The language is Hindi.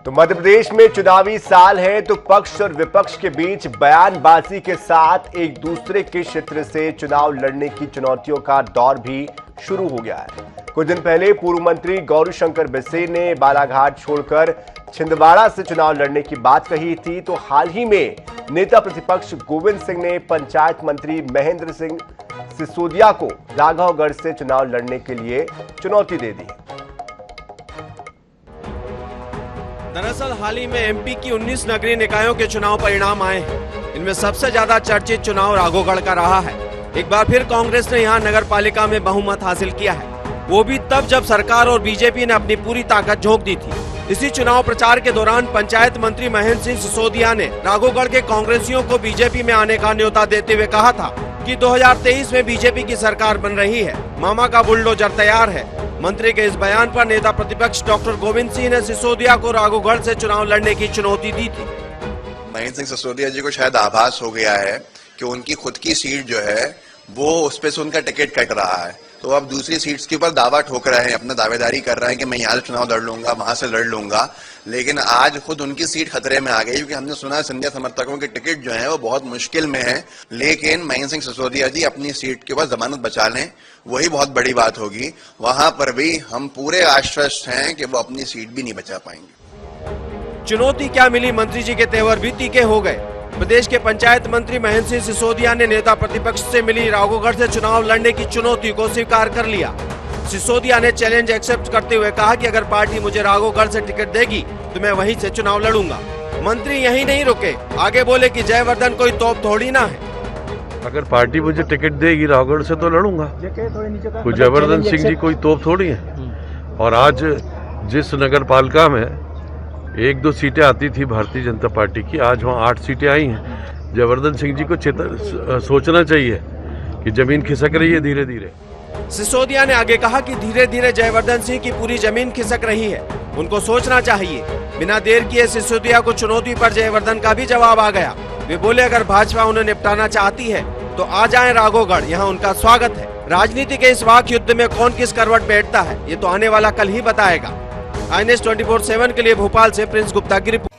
तो मध्य प्रदेश में चुनावी साल है तो पक्ष और विपक्ष के बीच बयानबाजी के साथ एक दूसरे के क्षेत्र से चुनाव लड़ने की चुनौतियों का दौर भी शुरू हो गया है। कुछ दिन पहले पूर्व मंत्री गौरीशंकर बिसेन ने बालाघाट छोड़कर छिंदवाड़ा से चुनाव लड़ने की बात कही थी, तो हाल ही में नेता प्रतिपक्ष गोविंद सिंह ने पंचायत मंत्री महेंद्र सिंह सिसोदिया को राघवगढ़ से चुनाव लड़ने के लिए चुनौती दे दी। दरअसल हाल ही में एमपी की 19 नगरीय निकायों के चुनाव परिणाम आए हैं। इनमें सबसे ज्यादा चर्चित चुनाव राघवगढ़ का रहा है। एक बार फिर कांग्रेस ने यहां नगर पालिका में बहुमत हासिल किया है, वो भी तब जब सरकार और बीजेपी ने अपनी पूरी ताकत झोंक दी थी। इसी चुनाव प्रचार के दौरान पंचायत मंत्री महेंद्र सिंह सिसोदिया ने राघवगढ़ के कांग्रेसियों को बीजेपी में आने का न्योता देते हुए कहा था कि 2023 में बीजेपी की सरकार बन रही है, मामा का बुलडोजर तैयार है। मंत्री के इस बयान पर नेता प्रतिपक्ष डॉक्टर गोविंद सिंह ने सिसोदिया को राघवगढ़ से चुनाव लड़ने की चुनौती दी थी। महेंद्र सिंह सिसोदिया जी को शायद आभास हो गया है कि उनकी खुद की सीट जो है वो उस पे से उनका टिकट कट रहा है, तो अब दूसरी सीट्स के ऊपर दावा ठोक रहे हैं, अपना दावेदारी कर रहे हैं कि मैं यहाँ से चुनाव लड़ लूंगा, वहां से लड़ लूंगा। लेकिन आज खुद उनकी सीट खतरे में आ गई, क्योंकि हमने सुना संध्या समर्थकों के टिकट जो है वो बहुत मुश्किल में है। लेकिन महेंद्र सिंह सिसोदिया जी अपनी सीट के ऊपर जमानत बचा लें, वही बहुत बड़ी बात होगी। वहां पर भी हम पूरे आश्वस्त हैं कि वो अपनी सीट भी नहीं बचा पाएंगे। चुनौती क्या मिली, मंत्री जी के तेवर भी तीखे हो गए। प्रदेश के पंचायत मंत्री महेंद्र सिंह सिसोदिया ने नेता प्रतिपक्ष से मिली राघवगढ़ से चुनाव लड़ने की चुनौती को स्वीकार कर लिया। सिसोदिया ने चैलेंज एक्सेप्ट करते हुए कहा कि अगर पार्टी मुझे राघवगढ़ से टिकट देगी तो मैं वहीं से चुनाव लड़ूंगा। मंत्री यहीं नहीं रुके, आगे बोले कि जयवर्धन कोई तोप थोड़ी ना है। अगर पार्टी मुझे टिकट देगी राघवगढ़ से तो लड़ूंगा, कोई जयवर्धन सिंह जी कोई तोप थोड़ी है। और आज जिस नगर पालिका में 1-2 सीटें आती थी भारतीय जनता पार्टी की, आज वहाँ 8 सीटें आई हैं। जयवर्धन सिंह जी को सोचना चाहिए कि जमीन खिसक रही है धीरे धीरे। सिसोदिया ने आगे कहा कि धीरे धीरे जयवर्धन सिंह की पूरी जमीन खिसक रही है, उनको सोचना चाहिए। बिना देर किए सिसोदिया को चुनौती पर जयवर्धन का भी जवाब आ गया। वे बोले अगर भाजपा उन्हें निपटाना चाहती है तो आ जाएं राघवगढ़, यहाँ उनका स्वागत है। राजनीति के इस वाक युद्ध में कौन किस करवट बैठता है ये तो आने वाला कल ही बताएगा। INS 24/7 के लिए भोपाल से प्रिंस गुप्ता की रिपोर्ट।